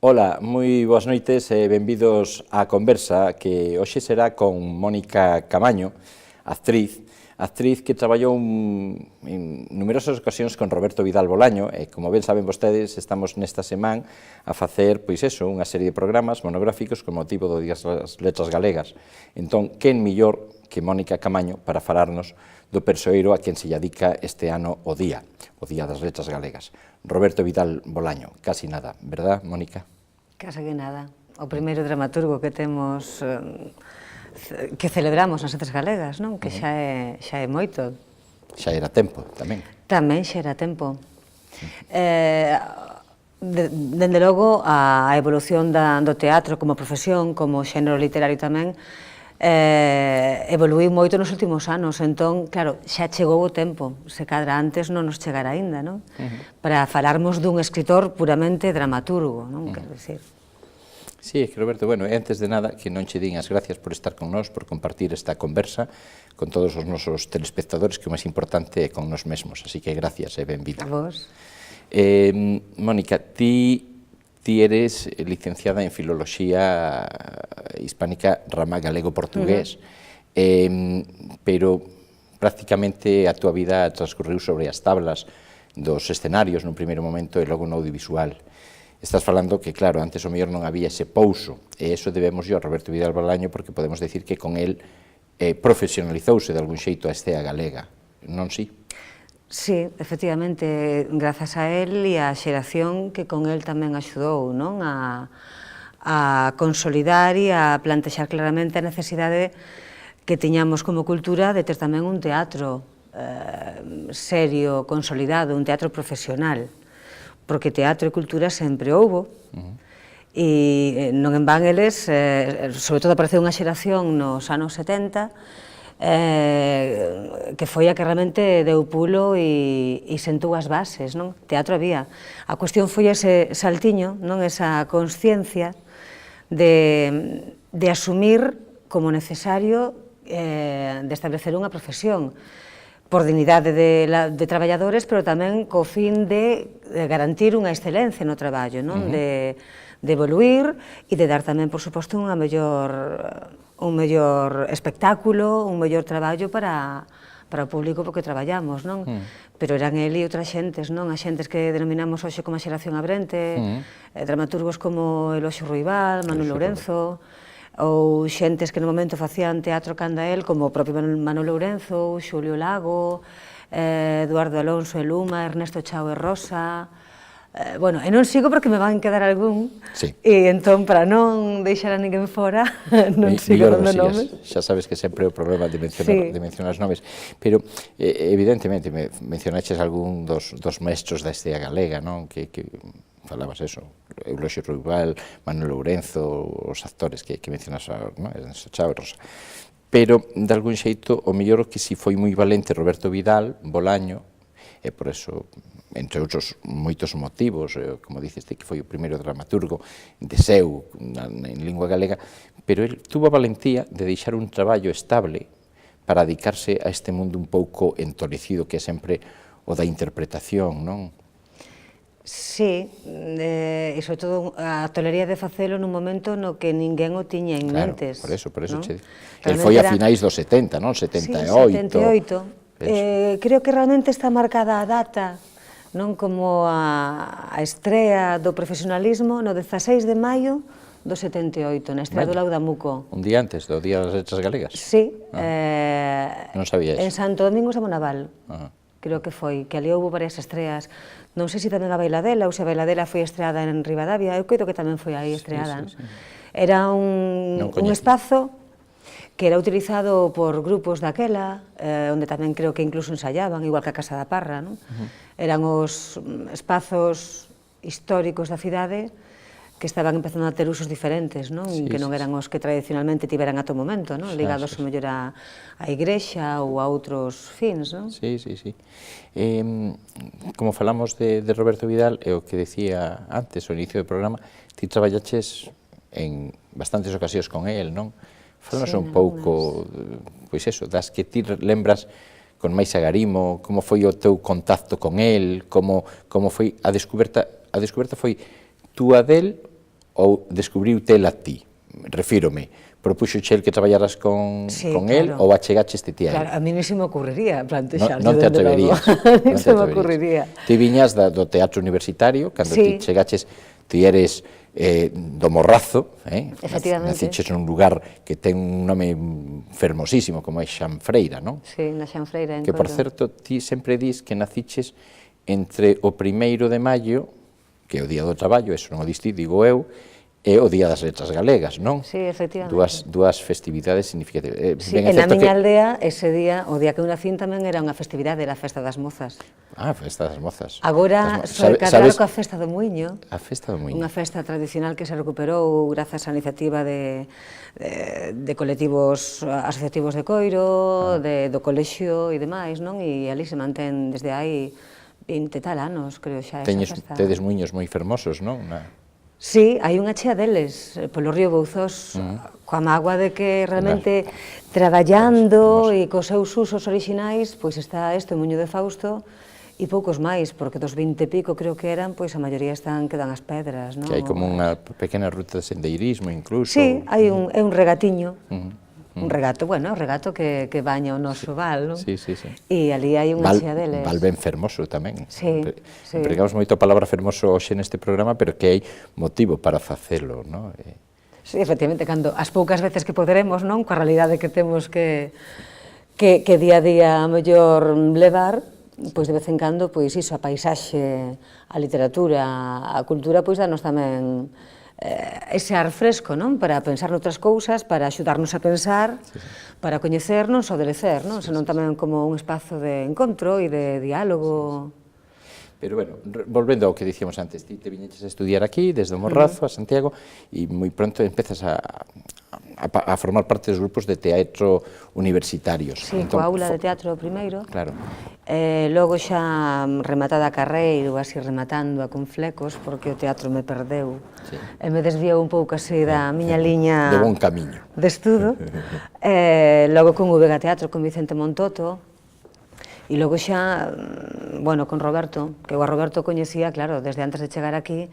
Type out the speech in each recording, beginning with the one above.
Ola, moi boas noites e benvidos á conversa que hoxe será con Mónica Camaño, actriz que traballou en numerosas ocasións con Roberto Vidal Bolaño e, como ben saben vostedes, estamos nesta semana a facer, pois eso, unha serie de programas monográficos con motivo do Día das Letras Galegas. Entón, quen millor que Mónica Camaño para falarnos do persoeiro a quen se lle dedica este ano o Día das Letras Galegas. Roberto Vidal Bolaño, casi nada, verdad, Mónica? Casi que nada. O primeiro dramaturgo que temos, que celebramos nas Letras Galegas, non? Que xa é moito. Xa era tempo, tamén. Tamén xa era tempo. Dende logo, a evolución do teatro como profesión, como xénero literario tamén, evoluiu moito nos últimos anos, entón, claro, xa chegou o tempo, se cadra antes non nos chegara aínda, non? Para falarmos dun escritor puramente dramaturgo, non? Quero dicir. Sí, é que Roberto, bueno, antes de nada, que non che din as gracias por estar con nós, por compartir esta conversa con todos os nosos telespectadores, que o máis importante é con nós mesmos, así que gracias e benvida. A vos. Mónica, ti eres licenciada en Filoloxía Hispánica, rama galego-portugués, pero prácticamente a túa vida transcurriu sobre as tablas dos escenarios nun primeiro momento e logo no audiovisual. Estás falando que, claro, antes o mellor non había ese pouso, e eso debemos yo a Roberto Vidal Bolaño porque podemos decir que con el profesionalizouse de algún xeito a estea galega, non si? Sí, efectivamente, grazas a él e a xeración que con él tamén axudou, non? A consolidar e a plantexar claramente a necesidade que tiñamos como cultura de ter tamén un teatro serio, consolidado, un teatro profesional, porque teatro e cultura sempre houbo, e non en van eles, sobre todo apareceu unha xeración nos anos 70, que foi a que realmente deu pulo e sentou as bases, non? Teatro había. A cuestión foi ese saltiño, non? Esa consciencia de asumir como necesario de establecer unha profesión por dignidade de traballadores, pero tamén co fin de garantir unha excelencia no traballo, non? De evoluir e de dar tamén, por suposto, un mellor espectáculo, un mellor traballo para o público porque traballamos, non? Pero eran el e outras xentes, non? As xentes que denominamos hoxe como a xeración abrente, dramaturgos como Eloxio Ruibal, Manuel Lourenzo, ou xentes que no momento facían teatro canda el, como o propio Manuel Lourenzo, Xulio Lago, Eduardo Alonso e Luma, Ernesto Chao e Rosa. Bueno, e non sigo porque me van quedar algún, e entón, para non deixar a ninguén fora, non sigo dando nomes. Xa sabes que sempre é o problema de mencionar os nomes, pero evidentemente mencionaches algún dos mestros da estea galega, non? Que falabas eso, Eulogio Ruibal, Manuel Lourenzo, os actores que mencionas agora, non? Ernesto Chao e Rosa. Pero, de algún xeito, o mellor que si foi moi valente Roberto Vidal Bolaño, e por eso, entre outros moitos motivos, como dices, que foi o primeiro dramaturgo de seu en lingua galega, pero el tuvo a valentía de deixar un traballo estable para dedicarse a este mundo un pouco entolecido que é sempre o da interpretación, non? Sí, e sobre todo a tolería de facelo nun momento no que ninguén o tiña en mentes. Claro, por eso che digo. El foi a finais dos 70, non? 78. Sí, 78. Creo que realmente está marcada a data, non, como a estrea do profesionalismo no 16 de maio do 78, na estrea do Laudamuco. Un día antes do Día das Letras Galegas? Sí. Non sabía eso. En Santo Domingo de Monaval, creo que foi, que ali houve varias estreas. Non sei se tamén a Bailadela, ou se a Bailadela foi estreada en Ribadavia, eu coido que tamén foi aí estreada. Era un espazo que era utilizado por grupos daquela, onde tamén creo que incluso ensayaban, igual que a Casa da Parra, non? Eran os espazos históricos da cidade que estaban empezando a ter usos diferentes, non? Que non eran os que tradicionalmente tiveran ata o momento, non? Ligados ao mellor á igrexa ou a outros fins, non? Sí. Como falamos de Roberto Vidal, é o que decía antes, ao inicio do programa, ti traballaches en bastantes ocasións con el, non? Falanos un pouco, pois eso, das que ti lembras con máis agarimo, como foi o teu contacto con el, como foi a descoberta foi túa del ou descubriu tel a ti? Refírome, propuxo el que traballaras con el ou achegaches ti a él? Claro, a mí non se me ocurriría plantexar. Non te atreverías. Non se me ocurriría. Ti viñas do teatro universitario, cando ti chegaches, ti eres do Morrazo, naciches nun lugar que ten un nome fermosísimo, como é Xanfreira, non? Sí, na Xanfreira, en Que, por certo, ti sempre dis que naciches entre o 1º de maio, que é o Día do Traballo, eso non o diste, digo eu, e o Día das Letras Galegas, non? Sí, efectivamente. Dúas festividades significativas. Sí, en a miña aldea, ese día, o día que eu nacín tamén era unha festividade, era a Festa das Mozas. Ah, a Festa das Mozas. Agora, soy casado coa Festa do Muiño. A Festa do Muiño. Unha festa tradicional que se recuperou grazas á iniciativa de colectivos asociativos de Coiro, do colexio e demais, non? E ali se mantén desde hai 20 tal anos, creo xa, esa festa. Tedes muiños moi fermosos, non? Sí, hai unha chea deles, polo río Bouzós, coa mágoa de que realmente traballando e cos seus usos orixinais, pois está este, o Muiño de Fausto, e poucos máis, porque dos 20 e pico creo que eran, pois a maioría quedan as pedras, non? Que hai como unha pequena ruta de sendeirismo, incluso. Sí, é un regatiño. Un regato, bueno, un regato que baña o noso val, non? Sí, sí, sí. E ali hai unha chea deles. Val ben fermoso tamén. Sí, sí. Empregamos moito a palabra fermoso hoxe neste programa, pero que hai motivo para facelo, non? Sí, efectivamente, cando as poucas veces que poderemos, non? Coa realidade que temos que día a día a mellor levar, pois de vez en cando, pois iso, a paisaxe, a literatura, a cultura, pois danos tamén ese ar fresco, non? Para pensar noutras cousas, para axudarnos a pensar, para coñecernos ou delecer, non? Senón tamén como un espazo de encontro e de diálogo. Pero, bueno, volvendo ao que dicíamos antes, ti te viñeches a estudiar aquí, desde o Morrazo a Santiago, e moi pronto empezas a formar parte dos grupos de teatro universitarios. Sí, coa aula de teatro primeiro. Claro. Logo xa rematada a carreira, ou así rematando con flecos, porque o teatro me perdeu. E me desviou un pouco así da miña liña de bon camiño de estudo. Logo con VG Teatro, con Vicente Montoto, e logo xa, bueno, con Roberto, que eu a Roberto coñecía, claro, desde antes de chegar aquí,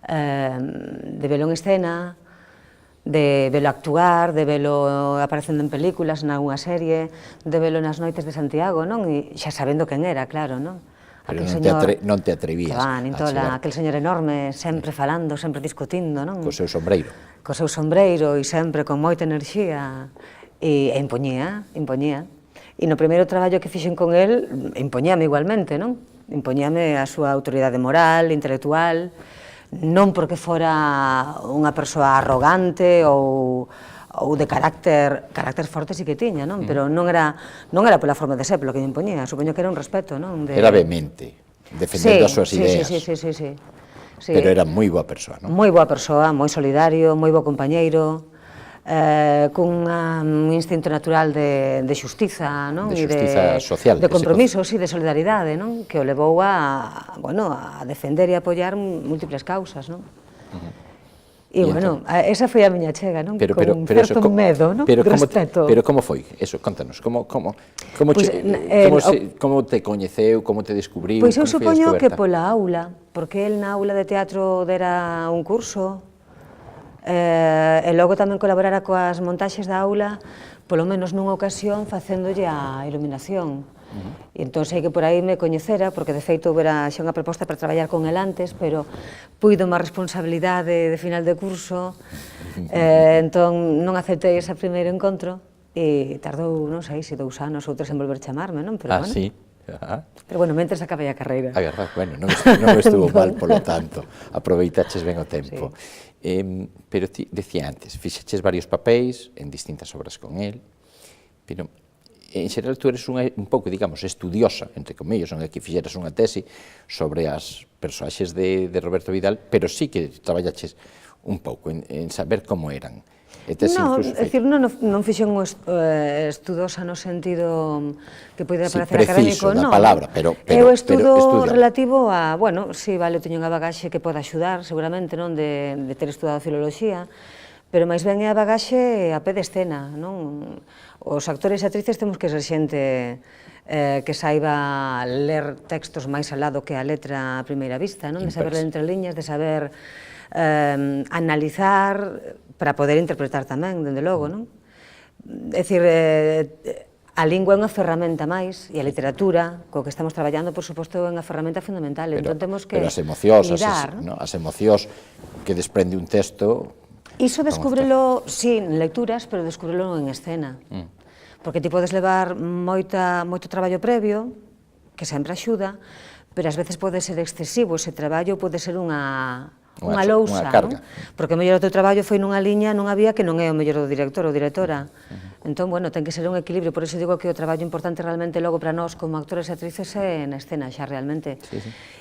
de velo en escena, de velo actuar, de velo aparecendo en películas, na unha serie, de velo nas noites de Santiago, non? E xa sabendo quen era, claro, non? Pero non te atrevías a chegar. Aquel señor enorme, sempre falando, sempre discutindo, non? Co seu sombreiro. Co seu sombreiro e sempre con moita enerxía, e impoñía. E no primeiro traballo que fixen con el, impoñíame igualmente, non? Impoñíame a súa autoridade moral, intelectual, non porque fora unha persoa arrogante ou de carácter forte sí que tiña, non? Pero non era pola forma de ser, polo que me impoñía, supoño que era un respeto, non? Era vehemente, defendendo as súas ideas. Sí. Pero era moi boa persoa, non? Moi boa persoa, moi solidario, moi bo compañeiro, cun instinto natural de xustiza, non? De xustiza social. De compromiso, sí, de solidaridade, non? Que o levou a defender e apoiar múltiples causas, non? E, bueno, esa foi a miña chega, non? Con certo medo, non? Respeto. Pero como foi? Eso, contanos, como te coñeceu, como te descubriu? Pois eu supoño que pola aula, porque el na aula de teatro dera un curso, e logo tamén colaborara coas montaxes da aula, polo menos nunha ocasión facéndolle a iluminación. E entón sei que por aí me coñecera, porque de feito houbera xa unha proposta para traballar con el antes, pero puido má responsabilidade de final de curso, entón non aceptei ese primeiro encontro, e tardou, non sei, 2 anos ou 3 en volver chamarme, non? Ah, sí? Pero, bueno, mentres acabei a carreira. A verdad, bueno, non estuvo mal, polo tanto, aproveitaches ben o tempo. Pero ti, decía antes, fixeches varios papéis en distintas obras con el, pero en xeral tú eres un pouco, digamos, estudiosa, entre comillas, non é que fixeras unha tesi sobre as persoaxes de Roberto Vidal, pero sí que traballaches un pouco en saber como eran. Non, é dicir, non fixen estudosa no sentido que poida parecer académico, non. Preciso, da palabra, pero é o estudo relativo a, bueno, si, vale, teño unha bagaxe que poda axudar, seguramente, non, de ter estudado filoloxía, pero máis ben é a bagaxe a pé de escena, non? Os actores e actrices temos que ser xente que saiba ler textos máis alá do que a letra a primeira vista, non? De saber ler entre liñas, de saber analizar para poder interpretar tamén, dende logo, non? É dicir, a lingua é unha ferramenta máis, e a literatura, co que estamos traballando, por suposto, é unha ferramenta fundamental, entón temos que lidar. As emocións que desprende un texto... Iso descúbrelo, sí, en lecturas, pero descúbrelo en escena. Porque ti podes levar moito traballo previo, que sempre axuda, pero ás veces pode ser excesivo, ese traballo pode ser unha lousa, non? Porque o mellor o teu traballo foi nunha liña, nunha vía que non é o mellor do director ou directora. Entón, bueno, ten que ser un equilibrio, por iso digo que o traballo importante realmente logo para nós como actores e actrices é na escena xa realmente.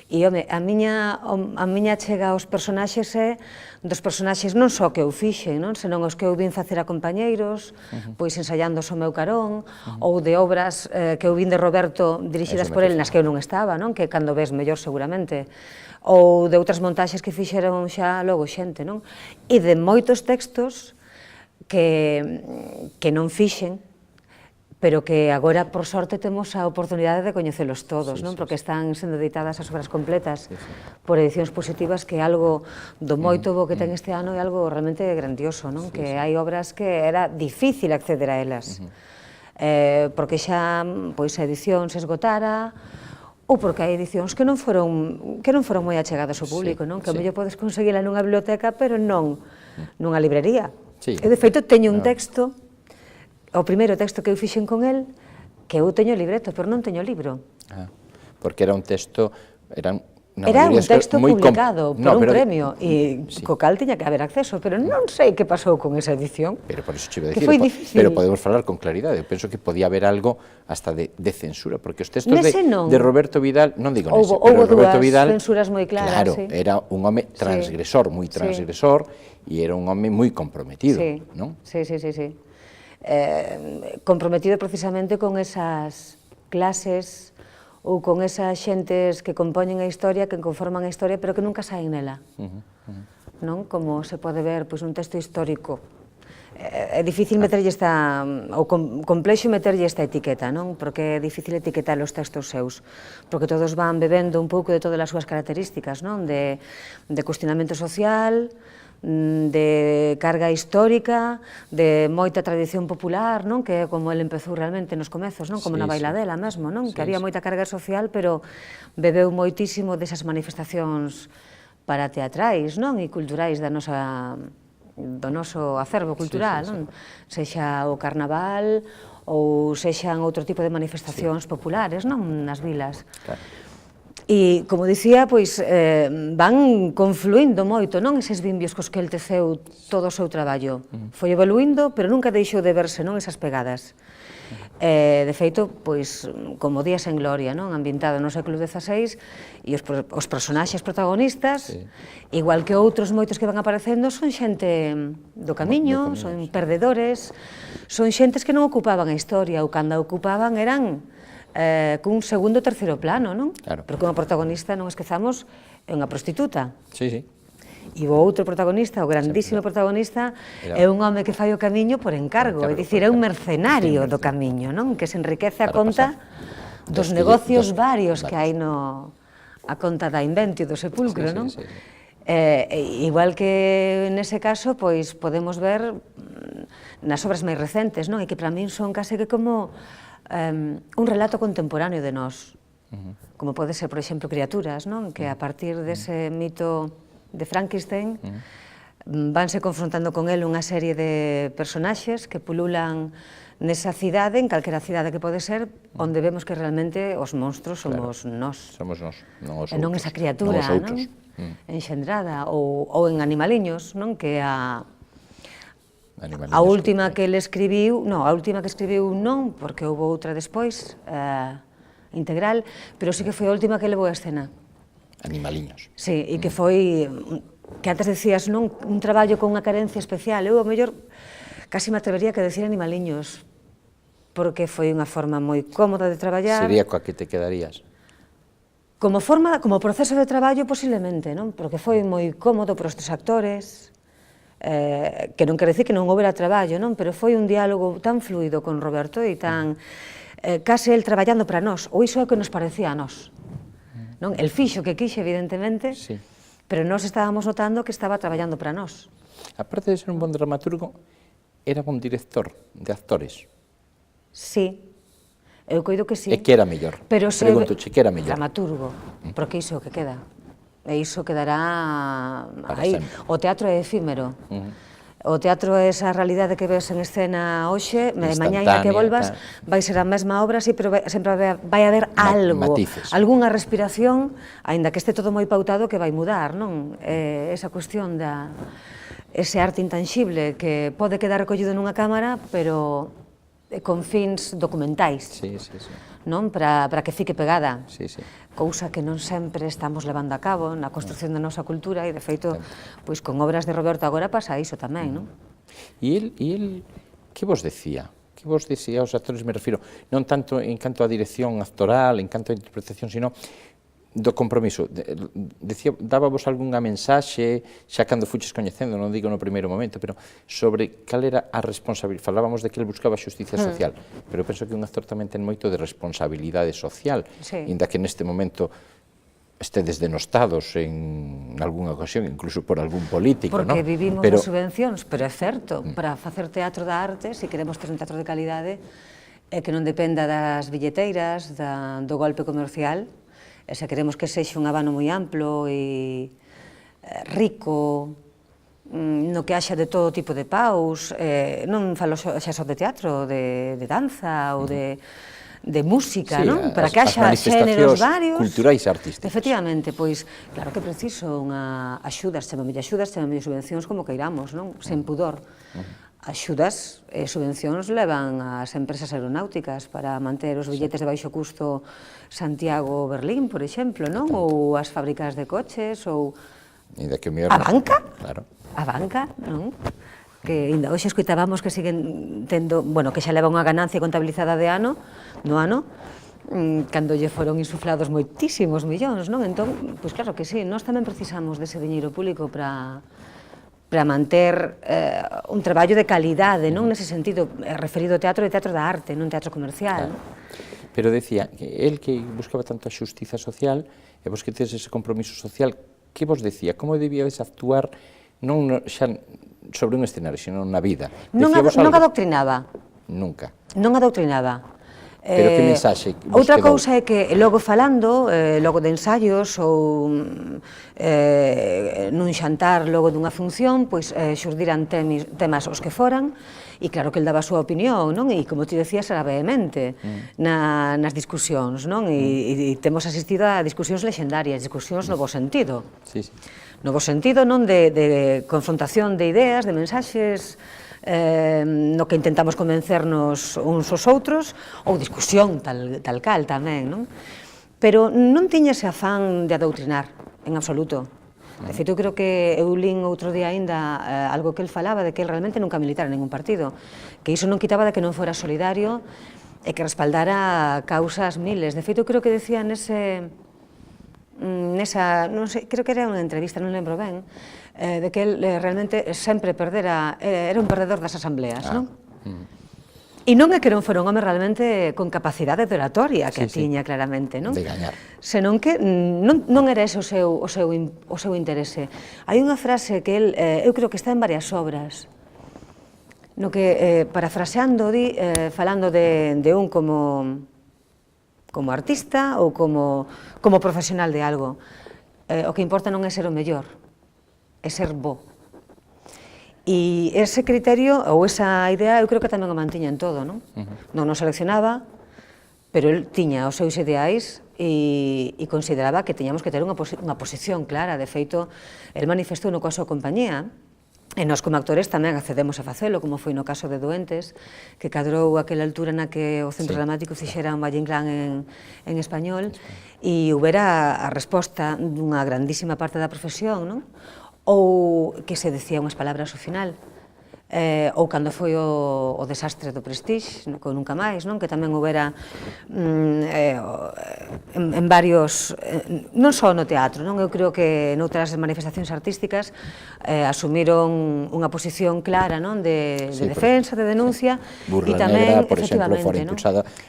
E, home, a miña chega aos personaxes é dos personaxes non só que eu fixen, non? Senón os que eu vin facer a compañeiros, pois ensaiando o meu carón, ou de obras que eu vin de Roberto dirixidas por el nas que eu non estaba, non? Que cando ves mellor seguramente, ou de outras montaxes que fixeron xa logo xente, non? E de moitos textos que non fixen, pero que agora, por sorte, temos a oportunidade de coñecelos todos, non? Porque están sendo editadas as obras completas por edicións positivas, que é algo do moito bo que ten este ano, é algo realmente grandioso, non? Que hai obras que era difícil acceder a elas, porque xa a edición se esgotara, ou porque hai edicións que non foron moi achegadas ao público, non? Que ao mellor podes conseguila nunha biblioteca, pero non nunha librería. Eu, de feito, teño un texto, o primeiro texto que eu fixen con el, que eu teño libreto, pero non teño libro. Porque era un texto... Era un texto publicado por un premio, e co cal tiña que haber acceso, pero non sei que pasou con esa edición. Pero por iso te iba a dicir, pero podemos falar con claridade. Eu penso que podía haber algo hasta de censura, porque os textos de Roberto Vidal, non digo nese, pero Roberto Vidal... Houve dúas censuras moi claras, claro, era un home transgresor, moi transgresor, e era un home moi comprometido, non? Sí. Comprometido precisamente con esas clases ou con esas xentes que compoñen a historia, que conforman a historia, pero que nunca saen nela, non? Como se pode ver, pois, un texto histórico. É difícil meterlle esta, ou complexo meterlle esta etiqueta, non? Porque é difícil etiquetar os textos seus, porque todos van bebendo un pouco de todas as súas características, non? De cuestionamento social, de carga histórica, de moita tradición popular, non? Que é como el empezou realmente nos comezos, non? Como na bailadela mesmo, non? Que había moita carga social, pero bebeu moitísimo desas manifestacións parateatrais, non? E culturais do noso acervo cultural, non? Sexa o carnaval ou sexan outro tipo de manifestacións populares, non? Nas vilas. E, como dicía, pois, van confluindo moito, non? Eses vimbios cos que el teceu todo o seu traballo. Foi evoluindo, pero nunca deixou de verse, non? Esas pegadas. De feito, pois, como Días en Gloria, non? Ambientado no século XVI, e os personaxes protagonistas, igual que outros moitos que van aparecendo, son xente do camiño, son perdedores, son xentes que non ocupaban a historia, ou cando a ocupaban eran cun segundo ou terceiro plano, non? Porque unha protagonista, non esquezamos, é unha prostituta. E o outro protagonista, o grandísimo protagonista, é un home que fai o camiño por encargo, é dicir, é un mercenario do camiño, non? Que se enriquece a conta dos negocios varios que hai a conta da Inventio do sepulcro, non? Igual que nese caso, pois, podemos ver nas obras máis recentes, non? E que para min son case que como un relato contemporáneo de nós, como pode ser, por exemplo, Criaturas, non? Que a partir dese mito de Frankenstein vanse confrontando con el unha serie de personaxes que pululan nesa cidade, en calquera cidade que pode ser, onde vemos que realmente os monstruos somos nós. Somos nós, non os outros. E non esa criatura, non? Enxendrada, ou en Animaliños, non? Que a última que ele escribiu, non, a última que escribiu non, porque houve outra despois, integral, pero sí que foi a última que levou a escena. Animaliños. Sí, e que foi, que antes decías, non, un traballo con unha carencia especial. Eu, ao mellor, casi me atrevería que decir Animaliños, porque foi unha forma moi cómoda de traballar. Sería coa que te quedarías? Como proceso de traballo, posiblemente, non? Porque foi moi cómodo para os tres actores, que non quere dicir que non houbera traballo, non? Pero foi un diálogo tan fluido con Roberto e tan case el traballando para nós, ou iso é o que nos parecía a nós. El fixo que quixe, evidentemente, pero nós estábamos notando que estaba traballando para nós. Aparte de ser un bon dramaturgo, era bon director de actores. Sí, eu coido que sí. E que era mellor? Preguntoche, que era mellor? Dramaturgo, porque iso é o que queda. E iso quedará aí. O teatro é efímero. O teatro é esa realidade que ves en escena hoxe, mañá que volvas, vai ser a mesma obra, pero sempre vai haber algo, algunha respiración, aínda que este todo moi pautado, que vai mudar, non? Esa cuestión da ese arte intangible que pode quedar recollido nunha cámara, pero con fins documentais, non? Para que fique pegada. Cousa que non sempre estamos levando a cabo na construción da nosa cultura e, de feito, pois con obras de Roberto agora pasa iso tamén, non? E el, que vos decía? Que vos decía aos actores, me refiro, non tanto en canto a dirección actoral, en canto a interpretación, sino do compromiso. Dábavos algunha mensaxe, xa cando fuches coñecendo, non digo no primeiro momento, pero sobre cal era a responsabilidade. Falábamos de que el buscaba xusticia social, pero penso que un actor tamén ten moito de responsabilidade social, inda que neste momento estedes denostados en algunha ocasión, incluso por algún político, porque vivimos das subvencións, pero é certo, para facer teatro da arte, se queremos ter un teatro de calidade, que non dependa das billeteiras, do golpe comercial, se queremos que sexa un abano moi amplo e rico, no que haxa de todo tipo de paus, non falo xa só de teatro, de danza ou de música, non? Para que haxa xéneros varios. Culturais e artísticas. Efectivamente, pois, claro que preciso unha axudas, chamame subvencións como queiramos, non? Sen pudor. Axudas e subvencións levan as empresas aeronáuticas para manter os billetes de baixo custo Santiago-Berlín, por exemplo, non? Ou as fábricas de coches, ou a banca, a banca, non? Que ainda hoxe escoitábamos que siguen tendo, bueno, que xa leva unha ganancia contabilizada no ano, cando lle foron insuflados moitísimos millóns, non? Entón, pois claro que sí, nós tamén precisamos dese diñeiro público para manter un traballo de calidade, non? Nese sentido, referido ao teatro de teatro da arte, non teatro comercial. Pero decía, el que buscaba tanto a xustiza social, e vos que tedes ese compromiso social, que vos decía? Como debíades actuar non xa sobre un escenario, sino na vida? Non adoctrinaba. Nunca. Non adoctrinaba. Pero que mensaxe vos quedou? Outra cousa é que logo falando, logo de ensaios ou nun xantar logo dunha función, pois xurdiran temas os que foran, e claro que el daba a súa opinión, non? E como ti decías, era vehemente nas discusións, non? E temos asistido a discusións lexendarias, discusións no bo sentido. No bo sentido, non? De confrontación de ideas, de mensaxes, no que intentamos convencernos uns aos outros, ou discusión tal cal tamén, non? Pero non tiña ese afán de adoutrinar, en absoluto. De feito, eu creo que eu lín outro día ainda algo que el falaba de que el realmente nunca militara en ningún partido, que iso non quitaba de que non fora solidario e que respaldara causas miles. De feito, eu creo que decía nesa, non sei, creo que era unha entrevista, non lembro ben, de que el realmente sempre perdera, era un perdedor das asambleas, non? E non é que non fora un home realmente con capacidade de oratoria, que tiña claramente, non? De gañar. Senón que non era ese o seu interese. Hai unha frase que el, eu creo que está en varias obras, no que, parafraseando, falando de un como artista ou como profesional de algo, o que importa non é ser o mellor, é ser bo. E ese criterio, ou esa idea, eu creo que tamén o mantiña en todo, non? Non nos seleccionaba, pero el tiña os seus ideais e consideraba que tiñamos que ter unha posición clara. De feito, el manifestou no coa súa compañía, e nós como actores tamén accedemos a facelo, como foi no caso de Doentes, que cadrou aquela altura na que o Centro Dramático fixera un Valle Inclán en español, e houbera a resposta dunha grandísima parte da profesión, non? Ou que se decía unhas palabras ao final. ou cando foi o desastre do Prestige, con Nunca Máis, que tamén houbera en varios, non só no teatro, eu creo que noutras manifestacións artísticas asumiron unha posición clara de defensa, de denuncia, e tamén, efectivamente,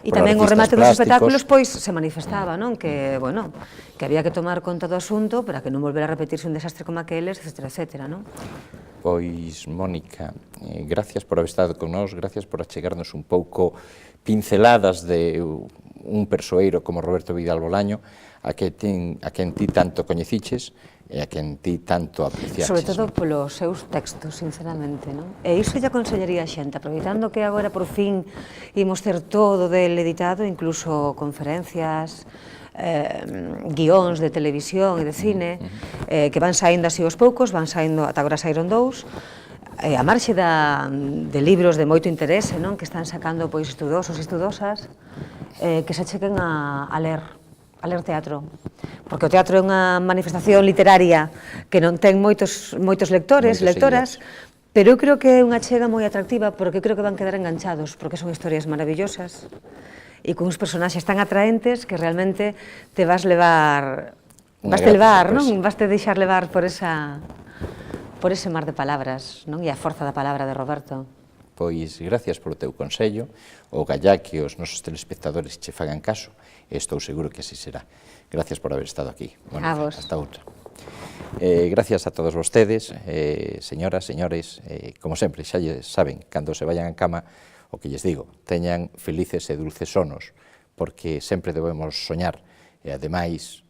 e tamén o remate dos espectáculos pois se manifestaba que había que tomar conta do asunto para que non volvera a repetirse un desastre como aqueles, etcétera, etcétera. Pois, Mónica, gracias por haber estado con nós, gracias por achegarnos un pouco pinceladas de un persoeiro como Roberto Vidal Bolaño, a quen ti tanto coñeciches e a quen ti tanto apreciaches. Sobre todo polos seus textos, sinceramente. E iso lle aconsellaría a xente, aproveitando que agora por fin imos ter todo del editado, incluso conferencias, guións de televisión e de cine, que van saindo así aos poucos, van saindo, ata agora saíron 2, a marxe de libros de moito interese, que están sacando estudosos e estudosas, que se acheguen a ler teatro, porque o teatro é unha manifestación literaria que non ten moitos lectores, lectoras, pero eu creo que é unha achega moi atractiva, porque creo que van quedar enganchados, porque son historias maravillosas, e con uns personaxes tan atraentes que realmente te vas deixar levar por ese mar de palabras, e a forza da palabra de Roberto. Pois, gracias polo teu consello, o gallá que os nosos telespectadores che fagan caso, e estou seguro que así será. Gracias por haber estado aquí. A vos. Hasta outra. Gracias a todos vostedes, señoras, señores, como sempre, xa saben, cando se vayan a cama, o que lles digo, teñan felices e dulces sonos, porque sempre debemos soñar, e ademais,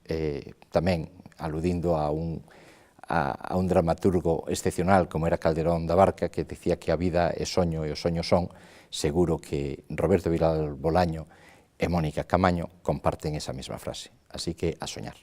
tamén, aludindo a un dramaturgo excepcional como era Calderón da Barca, que dicía que a vida é soño e os soños son, seguro que Roberto Vidal Bolaño e Mónica Camaño comparten esa mesma frase. Así que a soñar.